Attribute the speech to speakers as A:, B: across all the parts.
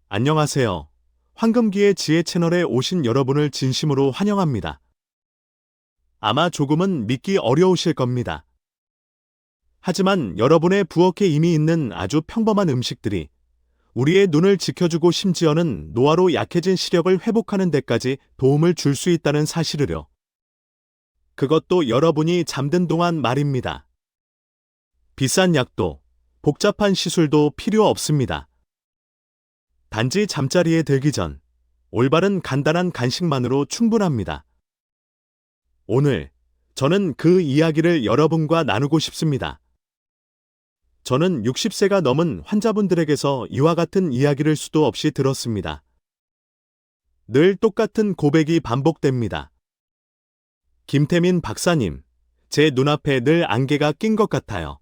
A: 안녕하세요. 황금기의 지혜 채널에 오신 여러분을 진심으로 환영합니다. 아마 조금은 믿기 어려우실 겁니다. 하지만 여러분의 부엌에 이미 있는 아주 평범한 음식들이 우리의 눈을 지켜주고 심지어는 노화로 약해진 시력을 회복하는 데까지 도움을 줄 수 있다는 사실을요. 그것도 여러분이 잠든 동안 말입니다. 비싼 약도, 복잡한 시술도 필요 없습니다. 단지 잠자리에 들기 전 올바른 간단한 간식만으로 충분합니다. 오늘 저는 그 이야기를 여러분과 나누고 싶습니다. 저는 60세가 넘은 환자분들에게서 이와 같은 이야기를 수도 없이 들었습니다. 늘 똑같은 고백이 반복됩니다. 김태민 박사님, 제 눈앞에 늘 안개가 낀 것 같아요.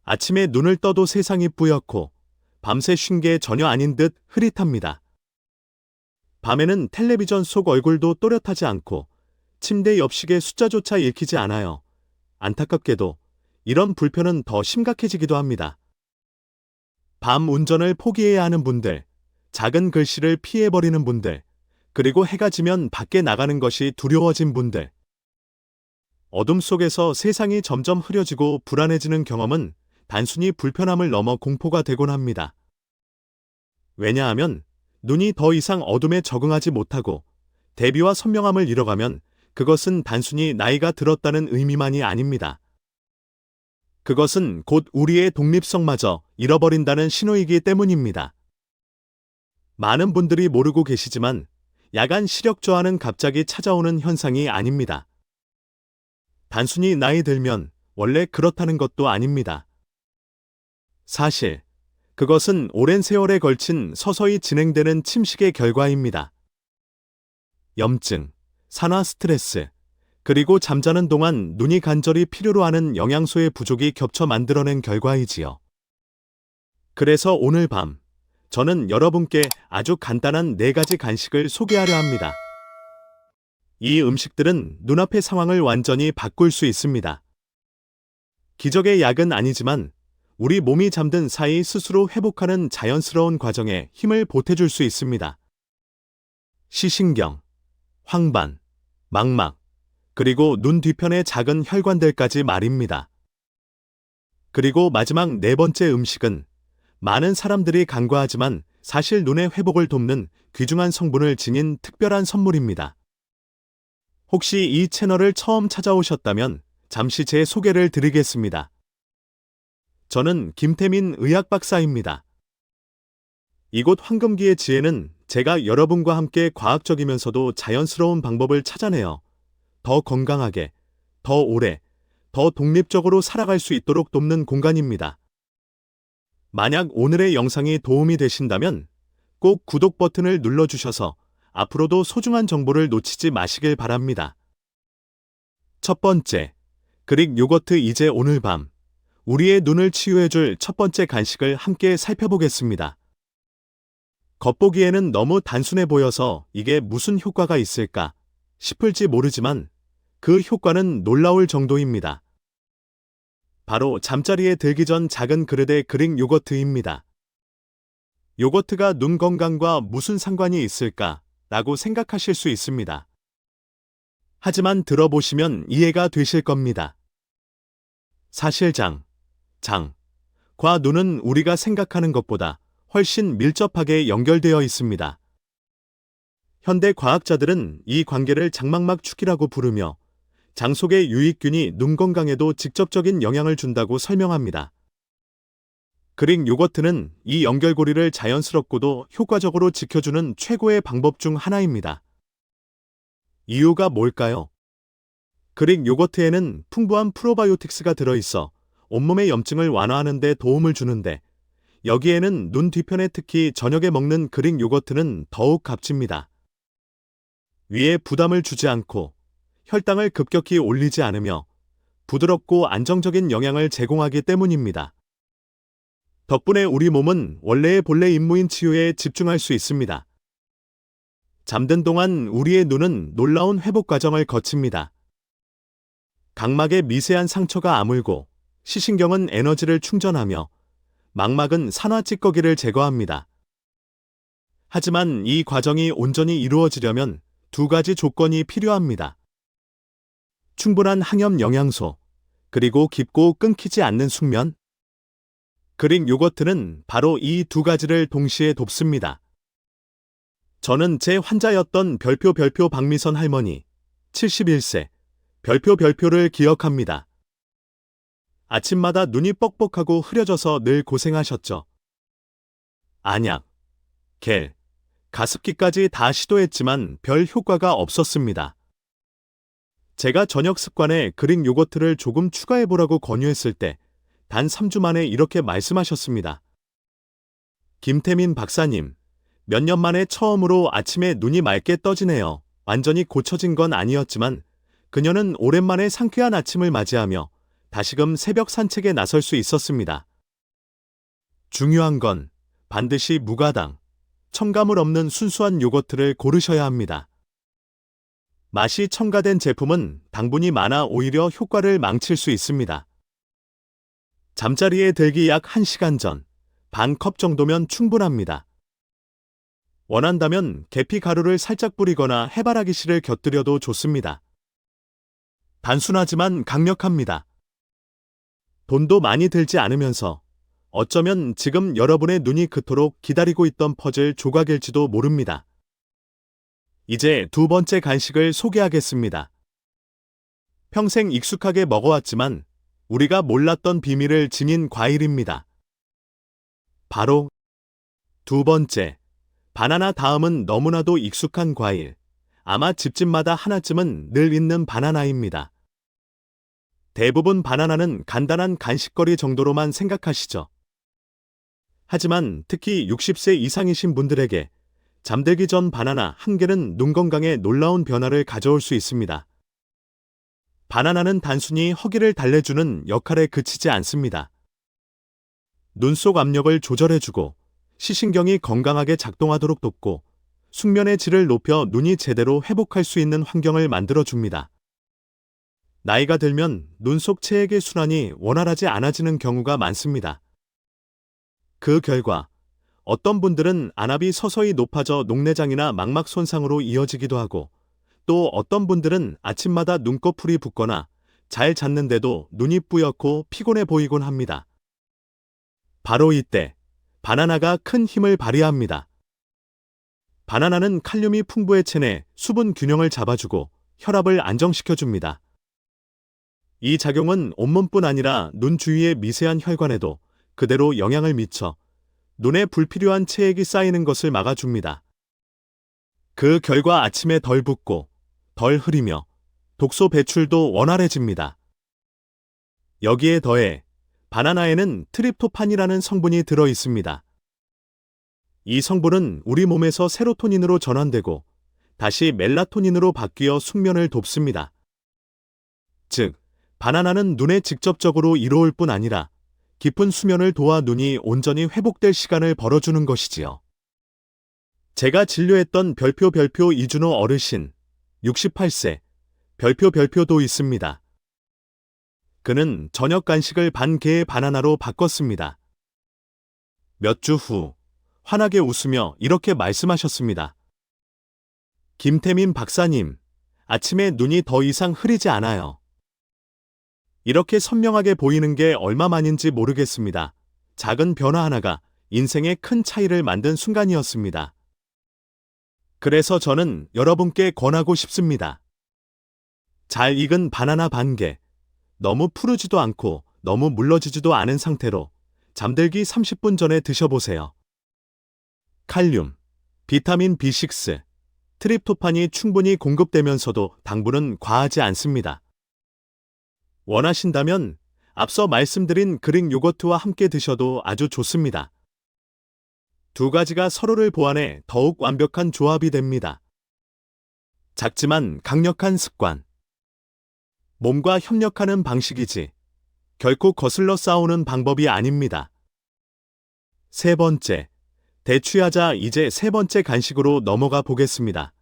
A: 아침에 눈을 떠도 세상이 뿌옇고 밤새 쉰 게 전혀 아닌 듯 흐릿합니다. 밤에는 텔레비전 속 얼굴도 또렷하지 않고 침대 옆식의 숫자조차 읽히지 않아요. 안타깝게도 이런 불편은 더 심각해지기도 합니다. 밤 운전을 포기해야 하는 분들, 작은 글씨를 피해버리는 분들, 그리고 해가 지면 밖에 나가는 것이 두려워진 분들. 어둠 속에서 세상이 점점 흐려지고 불안해지는 경험은 단순히 불편함을 넘어 공포가 되곤 합니다. 왜냐하면 눈이 더 이상 어둠에 적응하지 못하고 대비와 선명함을 잃어가면 그것은 단순히 나이가 들었다는 의미만이 아닙니다. 그것은 곧 우리의 독립성마저 잃어버린다는 신호이기 때문입니다. 많은 분들이 모르고 계시지만 야간 시력 저하는 갑자기 찾아오는 현상이 아닙니다. 단순히 나이 들면 원래 그렇다는 것도 아닙니다. 사실 그것은 오랜 세월에 걸친 서서히 진행되는 침식의 결과입니다. 염증, 산화 스트레스, 그리고 잠자는 동안 눈이 간절히 필요로 하는 영양소의 부족이 겹쳐 만들어낸 결과이지요. 그래서 오늘 밤, 저는 여러분께 아주 간단한 4가지 간식을 소개하려 합니다. 이 음식들은 눈앞의 상황을 완전히 바꿀 수 있습니다. 기적의 약은 아니지만 우리 몸이 잠든 사이 스스로 회복하는 자연스러운 과정에 힘을 보태줄 수 있습니다. 시신경, 황반, 망막, 그리고 눈 뒤편의 작은 혈관들까지 말입니다. 그리고 마지막 4번째 음식은 많은 사람들이 간과하지만 사실 눈의 회복을 돕는 귀중한 성분을 지닌 특별한 선물입니다. 혹시 이 채널을 처음 찾아오셨다면 잠시 제 소개를 드리겠습니다. 저는 김태민 의학박사입니다. 이곳 황금기의 지혜는 제가 여러분과 함께 과학적이면서도 자연스러운 방법을 찾아내어 더 건강하게, 더 오래, 더 독립적으로 살아갈 수 있도록 돕는 공간입니다. 만약 오늘의 영상이 도움이 되신다면 꼭 구독 버튼을 눌러주셔서 앞으로도 소중한 정보를 놓치지 마시길 바랍니다. 첫 번째, 그릭 요거트. 이제 오늘 밤 우리의 눈을 치유해줄 첫 번째 간식을 함께 살펴보겠습니다. 겉보기에는 너무 단순해 보여서 이게 무슨 효과가 있을까 싶을지 모르지만 그 효과는 놀라울 정도입니다. 바로 잠자리에 들기 전 작은 그릇의 그릭 요거트입니다. 요거트가 눈 건강과 무슨 상관이 있을까 라고 생각하실 수 있습니다. 하지만 들어보시면 이해가 되실 겁니다. 사실 장과 눈은 우리가 생각하는 것보다 훨씬 밀접하게 연결되어 있습니다. 현대 과학자들은 이 관계를 장막막 축이라고 부르며 장 속의 유익균이 눈 건강에도 직접적인 영향을 준다고 설명합니다. 그릭 요거트는 이 연결고리를 자연스럽고도 효과적으로 지켜주는 최고의 방법 중 하나입니다. 이유가 뭘까요? 그릭 요거트에는 풍부한 프로바이오틱스가 들어있어 온몸의 염증을 완화하는 데 도움을 주는데 여기에는 눈 뒤편에 특히 저녁에 먹는 그릭 요거트는 더욱 값집니다. 위에 부담을 주지 않고 혈당을 급격히 올리지 않으며 부드럽고 안정적인 영양을 제공하기 때문입니다. 덕분에 우리 몸은 원래의 본래 임무인 치유에 집중할 수 있습니다. 잠든 동안 우리의 눈은 놀라운 회복 과정을 거칩니다. 각막의 미세한 상처가 아물고 시신경은 에너지를 충전하며 망막은 산화 찌꺼기를 제거합니다. 하지만 이 과정이 온전히 이루어지려면 두 가지 조건이 필요합니다. 충분한 항염 영양소, 그리고 깊고 끊기지 않는 숙면. 그릭 요거트는 바로 이 두 가지를 동시에 돕습니다. 저는 제 환자였던 별표 박미선 할머니, 71세, 별표를 기억합니다. 아침마다 눈이 뻑뻑하고 흐려져서 늘 고생하셨죠. 안약, 겔, 가습기까지 다 시도했지만 별 효과가 없었습니다. 제가 저녁 습관에 그릭 요거트를 조금 추가해보라고 권유했을 때 단 3주 만에 이렇게 말씀하셨습니다. 김태민 박사님, 몇 년 만에 처음으로 아침에 눈이 맑게 떠지네요. 완전히 고쳐진 건 아니었지만 그녀는 오랜만에 상쾌한 아침을 맞이하며 다시금 새벽 산책에 나설 수 있었습니다. 중요한 건 반드시 무가당, 첨가물 없는 순수한 요거트를 고르셔야 합니다. 맛이 첨가된 제품은 당분이 많아 오히려 효과를 망칠 수 있습니다. 잠자리에 들기 약 1시간 전, 반 컵 정도면 충분합니다. 원한다면 계피 가루를 살짝 뿌리거나 해바라기 씨를 곁들여도 좋습니다. 단순하지만 강력합니다. 돈도 많이 들지 않으면서 어쩌면 지금 여러분의 눈이 그토록 기다리고 있던 퍼즐 조각일지도 모릅니다. 이제 두 번째 간식을 소개하겠습니다. 평생 익숙하게 먹어왔지만 우리가 몰랐던 비밀을 지닌 과일입니다. 바로 두 번째, 바나나 다음은 너무나도 익숙한 과일. 아마 집집마다 하나쯤은 늘 있는 바나나입니다. 대부분 바나나는 간단한 간식거리 정도로만 생각하시죠. 하지만 특히 60세 이상이신 분들에게 잠들기 전 바나나 한 개는 눈 건강에 놀라운 변화를 가져올 수 있습니다. 바나나는 단순히 허기를 달래주는 역할에 그치지 않습니다. 눈 속 압력을 조절해주고 시신경이 건강하게 작동하도록 돕고 숙면의 질을 높여 눈이 제대로 회복할 수 있는 환경을 만들어줍니다. 나이가 들면 눈 속 체액의 순환이 원활하지 않아지는 경우가 많습니다. 그 결과 어떤 분들은 안압이 서서히 높아져 녹내장이나 망막 손상으로 이어지기도 하고 또 어떤 분들은 아침마다 눈꺼풀이 붓거나 잘 잤는데도 눈이 뿌옇고 피곤해 보이곤 합니다. 바로 이때 바나나가 큰 힘을 발휘합니다. 바나나는 칼륨이 풍부해 체내 수분 균형을 잡아주고 혈압을 안정시켜줍니다. 이 작용은 온몸뿐 아니라 눈 주위의 미세한 혈관에도 그대로 영향을 미쳐 눈에 불필요한 체액이 쌓이는 것을 막아줍니다. 그 결과 아침에 덜 붓고 덜 흐리며 독소 배출도 원활해집니다. 여기에 더해 바나나에는 트립토판이라는 성분이 들어 있습니다. 이 성분은 우리 몸에서 세로토닌으로 전환되고 다시 멜라토닌으로 바뀌어 숙면을 돕습니다. 즉, 바나나는 눈에 직접적으로 이로울 뿐 아니라 깊은 수면을 도와 눈이 온전히 회복될 시간을 벌어주는 것이지요. 제가 진료했던 별표 이준호 어르신, 68세, 별표도 있습니다. 그는 저녁 간식을 반 개의 바나나로 바꿨습니다. 몇 주 후, 환하게 웃으며 이렇게 말씀하셨습니다. 김태민 박사님, 아침에 눈이 더 이상 흐리지 않아요. 이렇게 선명하게 보이는 게 얼마만인지 모르겠습니다. 작은 변화 하나가 인생에 큰 차이를 만든 순간이었습니다. 그래서 저는 여러분께 권하고 싶습니다. 잘 익은 바나나 반 개, 너무 푸르지도 않고 너무 물러지지도 않은 상태로 잠들기 30분 전에 드셔보세요. 칼륨, 비타민 B6, 트립토판이 충분히 공급되면서도 당분은 과하지 않습니다. 원하신다면 앞서 말씀드린 그릭 요거트와 함께 드셔도 아주 좋습니다. 두 가지가 서로를 보완해 더욱 완벽한 조합이 됩니다. 작지만 강력한 습관. 몸과 협력하는 방식이지 결코 거슬러 싸우는 방법이 아닙니다. 세 번째, 대취하자. 이제 세 번째 간식으로 넘어가 보겠습니다.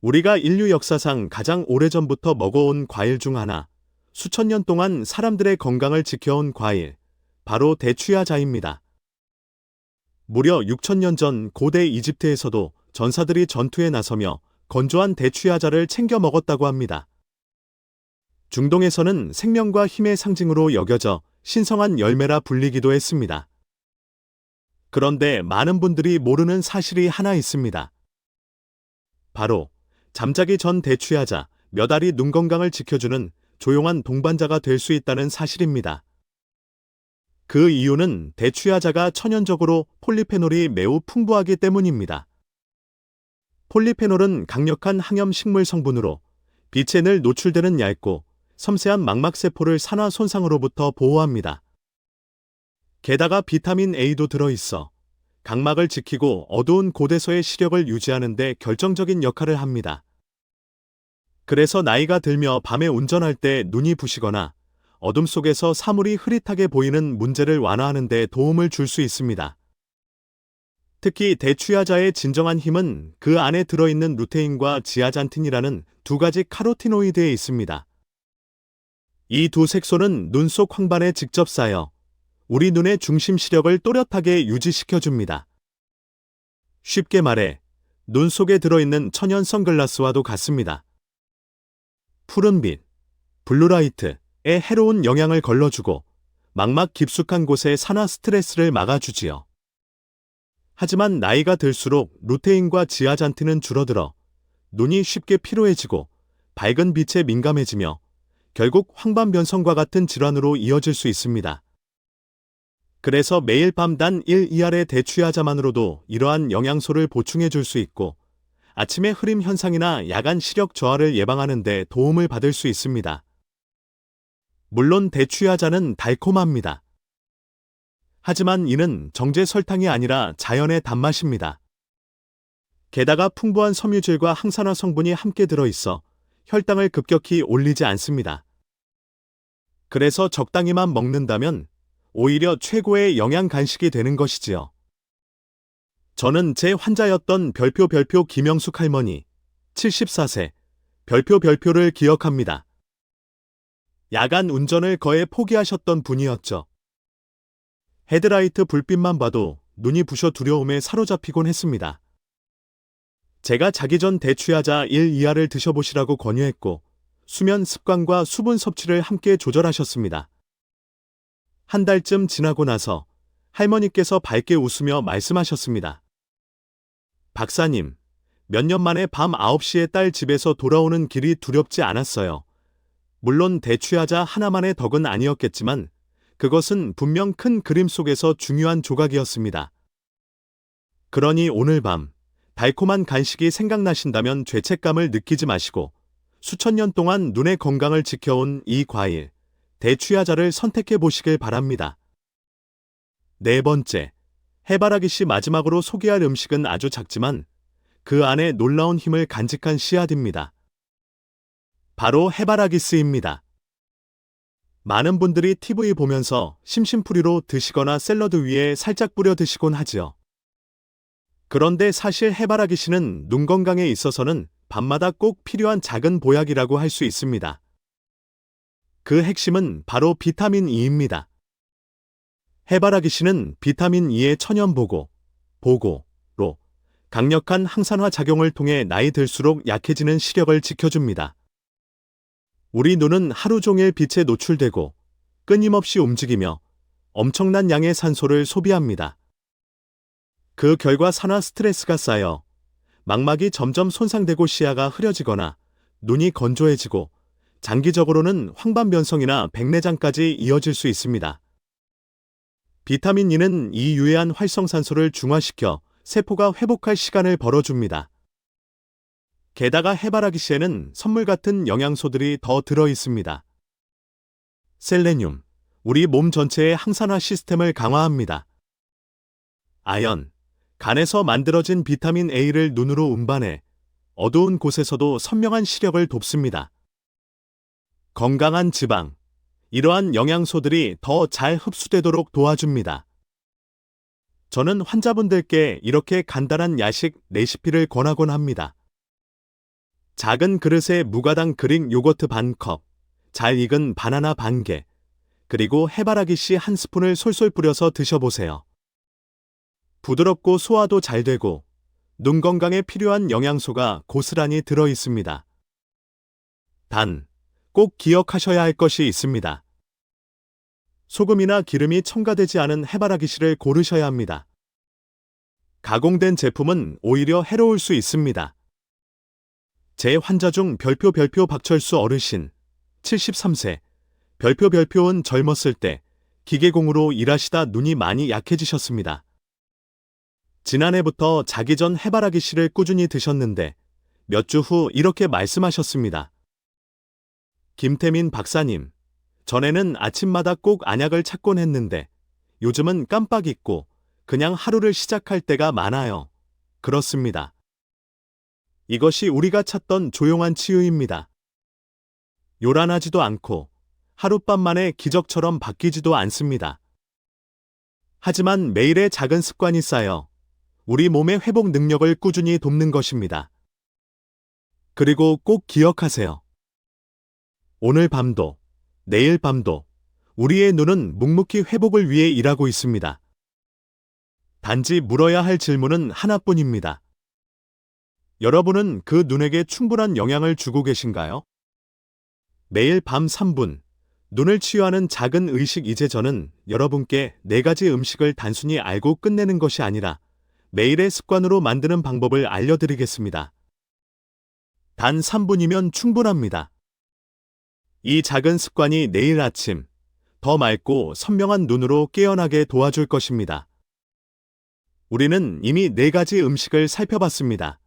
A: 우리가 인류 역사상 가장 오래전부터 먹어온 과일 중 하나, 수천 년 동안 사람들의 건강을 지켜온 과일, 바로 대취하자입니다. 무려 6천년 전 고대 이집트에서도 전사들이 전투에 나서며 건조한 대추야자를 챙겨 먹었다고 합니다. 중동에서는 생명과 힘의 상징으로 여겨져 신성한 열매라 불리기도 했습니다. 그런데 많은 분들이 모르는 사실이 하나 있습니다. 바로 잠자기 전 대추야자 몇 알이 눈 건강을 지켜주는 조용한 동반자가 될 수 있다는 사실입니다. 그 이유는 대추야자가 천연적으로 폴리페놀이 매우 풍부하기 때문입니다. 폴리페놀은 강력한 항염 식물 성분으로 빛에 늘 노출되는 얇고 섬세한 망막세포를 산화 손상으로부터 보호합니다. 게다가 비타민 A도 들어있어 각막을 지키고 어두운 곳에서의 시력을 유지하는 데 결정적인 역할을 합니다. 그래서 나이가 들며 밤에 운전할 때 눈이 부시거나 어둠 속에서 사물이 흐릿하게 보이는 문제를 완화하는 데 도움을 줄 수 있습니다. 특히 대추야자의 진정한 힘은 그 안에 들어있는 루테인과 지아잔틴이라는 두 가지 카로티노이드에 있습니다. 이 두 색소는 눈 속 황반에 직접 쌓여 우리 눈의 중심 시력을 또렷하게 유지시켜줍니다. 쉽게 말해 눈 속에 들어있는 천연 선글라스와도 같습니다. 푸른빛, 블루라이트에 해로운 영향을 걸러주고 망막 깊숙한 곳의 산화 스트레스를 막아주지요. 하지만 나이가 들수록 루테인과 지아잔틴은 줄어들어 눈이 쉽게 피로해지고 밝은 빛에 민감해지며 결국 황반변성과 같은 질환으로 이어질 수 있습니다. 그래서 매일 밤 단 1, 2알의 대추야자만으로도 이러한 영양소를 보충해 줄 수 있고 아침의 흐림 현상이나 야간 시력 저하를 예방하는 데 도움을 받을 수 있습니다. 물론 대추야자는 달콤합니다. 하지만 이는 정제 설탕이 아니라 자연의 단맛입니다. 게다가 풍부한 섬유질과 항산화 성분이 함께 들어있어 혈당을 급격히 올리지 않습니다. 그래서 적당히만 먹는다면 오히려 최고의 영양 간식이 되는 것이지요. 저는 제 환자였던 별표 김영숙 할머니, 74세, 별표를 기억합니다. 야간 운전을 거의 포기하셨던 분이었죠. 헤드라이트 불빛만 봐도 눈이 부셔 두려움에 사로잡히곤 했습니다. 제가 자기 전 대추야자 1, 2알을 드셔보시라고 권유했고 수면 습관과 수분 섭취를 함께 조절하셨습니다. 한 달쯤 지나고 나서 할머니께서 밝게 웃으며 말씀하셨습니다. 박사님, 몇 년 만에 밤 9시에 딸 집에서 돌아오는 길이 두렵지 않았어요. 물론 대추야자 하나만의 덕은 아니었겠지만 그것은 분명 큰 그림 속에서 중요한 조각이었습니다. 그러니 오늘 밤 달콤한 간식이 생각나신다면 죄책감을 느끼지 마시고 수천 년 동안 눈의 건강을 지켜온 이 과일, 대추야자를 선택해 보시길 바랍니다. 네 번째, 해바라기 씨 마지막으로 소개할 음식은 아주 작지만 그 안에 놀라운 힘을 간직한 씨앗입니다. 바로 해바라기스입니다. 많은 분들이 TV 보면서 심심풀이로 드시거나 샐러드 위에 살짝 뿌려 드시곤 하지요. 그런데 사실 해바라기 씨는 눈 건강에 있어서는 밤마다 꼭 필요한 작은 보약이라고 할 수 있습니다. 그 핵심은 바로 비타민 E입니다. 해바라기 씨는 비타민 E의 천연보고로 강력한 항산화 작용을 통해 나이 들수록 약해지는 시력을 지켜줍니다. 우리 눈은 하루 종일 빛에 노출되고 끊임없이 움직이며 엄청난 양의 산소를 소비합니다. 그 결과 산화 스트레스가 쌓여 망막이 점점 손상되고 시야가 흐려지거나 눈이 건조해지고 장기적으로는 황반변성이나 백내장까지 이어질 수 있습니다. 비타민 E는 이 유해한 활성산소를 중화시켜 세포가 회복할 시간을 벌어줍니다. 게다가 해바라기 씨에는 선물 같은 영양소들이 더 들어 있습니다. 셀레늄, 우리 몸 전체의 항산화 시스템을 강화합니다. 아연, 간에서 만들어진 비타민 A를 눈으로 운반해 어두운 곳에서도 선명한 시력을 돕습니다. 건강한 지방, 이러한 영양소들이 더 잘 흡수되도록 도와줍니다. 저는 환자분들께 이렇게 간단한 야식 레시피를 권하곤 합니다. 작은 그릇에 무가당 그릭 요거트 반컵, 잘 익은 바나나 반개, 그리고 해바라기 씨 한 스푼을 솔솔 뿌려서 드셔보세요. 부드럽고 소화도 잘 되고 눈 건강에 필요한 영양소가 고스란히 들어 있습니다. 단, 꼭 기억하셔야 할 것이 있습니다. 소금이나 기름이 첨가되지 않은 해바라기 씨를 고르셔야 합니다. 가공된 제품은 오히려 해로울 수 있습니다. 제 환자 중 별표 박철수 어르신, 73세, 별표은 젊었을 때 기계공으로 일하시다 눈이 많이 약해지셨습니다. 지난해부터 자기 전 해바라기 씨를 꾸준히 드셨는데 몇 주 후 이렇게 말씀하셨습니다. 김태민 박사님, 전에는 아침마다 꼭 안약을 찾곤 했는데 요즘은 깜빡 잊고 그냥 하루를 시작할 때가 많아요. 그렇습니다. 이것이 우리가 찾던 조용한 치유입니다. 요란하지도 않고 하룻밤 만에 기적처럼 바뀌지도 않습니다. 하지만 매일의 작은 습관이 쌓여 우리 몸의 회복 능력을 꾸준히 돕는 것입니다. 그리고 꼭 기억하세요. 오늘 밤도, 내일 밤도 우리의 눈은 묵묵히 회복을 위해 일하고 있습니다. 단지 물어야 할 질문은 하나뿐입니다. 여러분은 그 눈에게 충분한 영향을 주고 계신가요? 매일 밤 3분, 눈을 치유하는 작은 의식. 이제 저는 여러분께 4가지 음식을 단순히 알고 끝내는 것이 아니라 매일의 습관으로 만드는 방법을 알려드리겠습니다. 단 3분이면 충분합니다. 이 작은 습관이 내일 아침 더 맑고 선명한 눈으로 깨어나게 도와줄 것입니다. 우리는 이미 4가지 음식을 살펴봤습니다.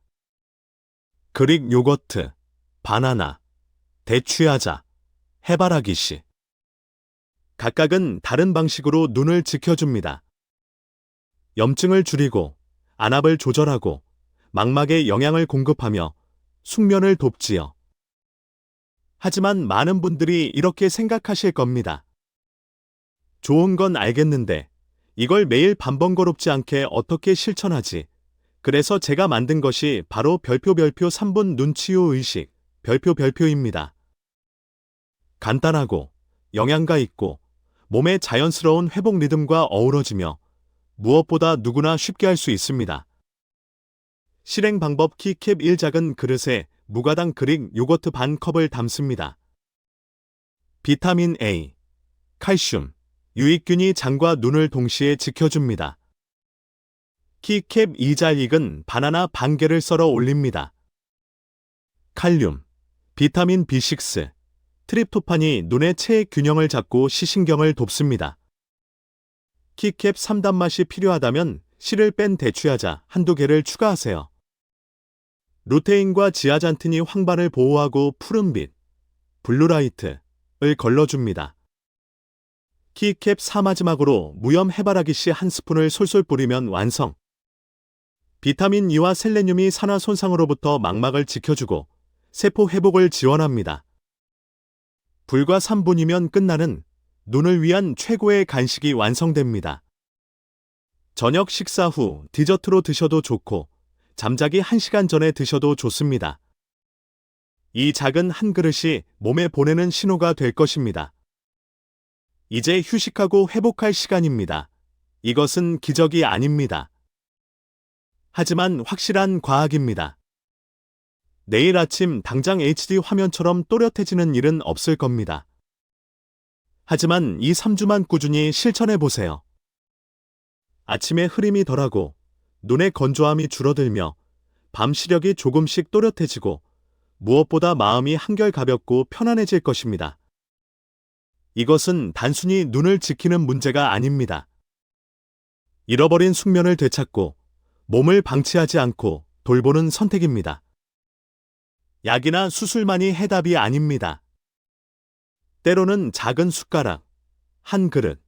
A: 그릭 요거트, 바나나, 대추야자, 해바라기 씨. 각각은 다른 방식으로 눈을 지켜줍니다. 염증을 줄이고 안압을 조절하고 망막에 영양을 공급하며 숙면을 돕지요. 하지만 많은 분들이 이렇게 생각하실 겁니다. 좋은 건 알겠는데 이걸 매일 번거롭지 않게 어떻게 실천하지? 그래서 제가 만든 것이 바로 별표 3분 눈치유 의식, 별표입니다. 간단하고 영양가 있고 몸의 자연스러운 회복 리듬과 어우러지며 무엇보다 누구나 쉽게 할 수 있습니다. 실행 방법. 키캡 1 작은 그릇에 무가당 그릭 요거트 반 컵을 담습니다. 비타민 A, 칼슘, 유익균이 장과 눈을 동시에 지켜줍니다. 키캡 2 잘 익은 바나나 반 개를 썰어 올립니다. 칼륨, 비타민 B6, 트립토판이 눈의 체액 균형을 잡고 시신경을 돕습니다. 키캡 3 단맛이 필요하다면 씨를 뺀 대추야자 한두 개를 추가하세요. 루테인과 지아잔틴이 황반을 보호하고 푸른빛, 블루라이트를 걸러줍니다. 키캡 4 마지막으로 무염 해바라기 씨 한 스푼을 솔솔 뿌리면 완성. 비타민 E와 셀레늄이 산화 손상으로부터 망막을 지켜주고 세포 회복을 지원합니다. 불과 3분이면 끝나는 눈을 위한 최고의 간식이 완성됩니다. 저녁 식사 후 디저트로 드셔도 좋고 잠자기 1시간 전에 드셔도 좋습니다. 이 작은 한 그릇이 몸에 보내는 신호가 될 것입니다. 이제 휴식하고 회복할 시간입니다. 이것은 기적이 아닙니다. 하지만 확실한 과학입니다. 내일 아침 당장 HD 화면처럼 또렷해지는 일은 없을 겁니다. 하지만 이 3주만 꾸준히 실천해 보세요. 아침에 흐림이 덜하고 눈의 건조함이 줄어들며 밤 시력이 조금씩 또렷해지고 무엇보다 마음이 한결 가볍고 편안해질 것입니다. 이것은 단순히 눈을 지키는 문제가 아닙니다. 잃어버린 숙면을 되찾고 몸을 방치하지 않고 돌보는 선택입니다. 약이나 수술만이 해답이 아닙니다. 때로는 작은 숟가락, 한 그릇,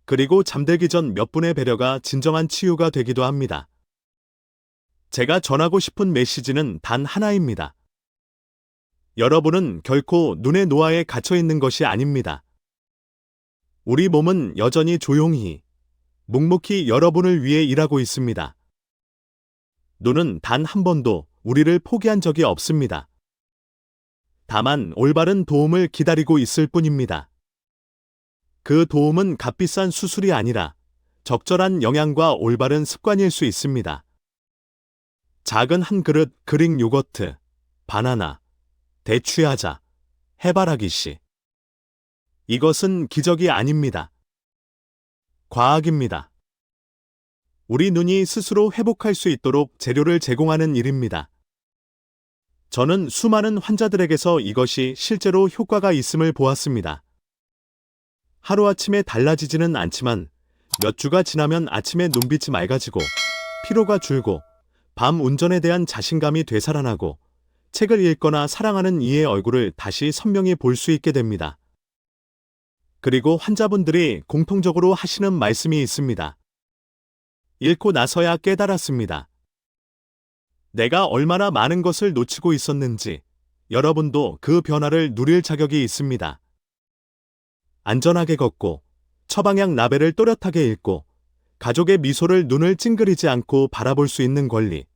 A: 그리고 잠들기 전 몇 분의 배려가 진정한 치유가 되기도 합니다. 제가 전하고 싶은 메시지는 단 하나입니다. 여러분은 결코 눈의 노화에 갇혀 있는 것이 아닙니다. 우리 몸은 여전히 조용히, 묵묵히 여러분을 위해 일하고 있습니다. 눈은 단 한 번도 우리를 포기한 적이 없습니다. 다만 올바른 도움을 기다리고 있을 뿐입니다. 그 도움은 값비싼 수술이 아니라 적절한 영양과 올바른 습관일 수 있습니다. 작은 한 그릇 그릭 요거트, 바나나, 대취하자, 해바라기 씨. 이것은 기적이 아닙니다. 과학입니다. 우리 눈이 스스로 회복할 수 있도록 재료를 제공하는 일입니다. 저는 수많은 환자들에게서 이것이 실제로 효과가 있음을 보았습니다. 하루아침에 달라지지는 않지만 몇 주가 지나면 아침에 눈빛이 맑아지고 피로가 줄고 밤 운전에 대한 자신감이 되살아나고 책을 읽거나 사랑하는 이의 얼굴을 다시 선명히 볼 수 있게 됩니다. 그리고 환자분들이 공통적으로 하시는 말씀이 있습니다. 읽고 나서야 깨달았습니다. 내가 얼마나 많은 것을 놓치고 있었는지 여러분도 그 변화를 누릴 자격이 있습니다. 안전하게 걷고 처방약 라벨을 또렷하게 읽고 가족의 미소를 눈을 찡그리지 않고 바라볼 수 있는 권리.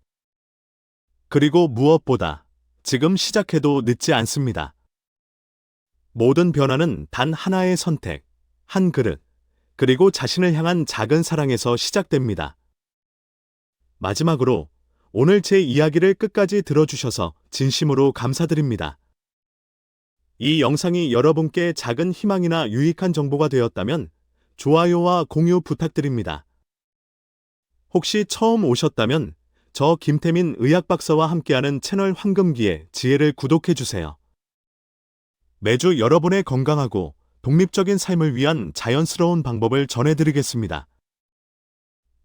A: 그리고 무엇보다 지금 시작해도 늦지 않습니다. 모든 변화는 단 하나의 선택, 한 그릇, 그리고 자신을 향한 작은 사랑에서 시작됩니다. 마지막으로 오늘 제 이야기를 끝까지 들어주셔서 진심으로 감사드립니다. 이 영상이 여러분께 작은 희망이나 유익한 정보가 되었다면 좋아요와 공유 부탁드립니다. 혹시 처음 오셨다면 저 김태민 의학박사와 함께하는 채널 황금기의 지혜를 구독해주세요. 매주 여러분의 건강하고 독립적인 삶을 위한 자연스러운 방법을 전해드리겠습니다.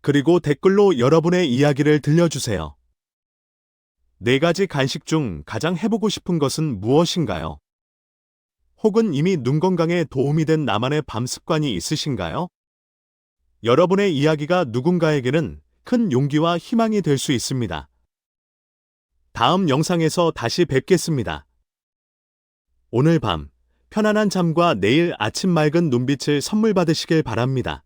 A: 그리고 댓글로 여러분의 이야기를 들려주세요. 4가지 간식 중 가장 해보고 싶은 것은 무엇인가요? 혹은 이미 눈 건강에 도움이 된 나만의 밤 습관이 있으신가요? 여러분의 이야기가 누군가에게는 큰 용기와 희망이 될 수 있습니다. 다음 영상에서 다시 뵙겠습니다. 오늘 밤 편안한 잠과 내일 아침 맑은 눈빛을 선물 받으시길 바랍니다.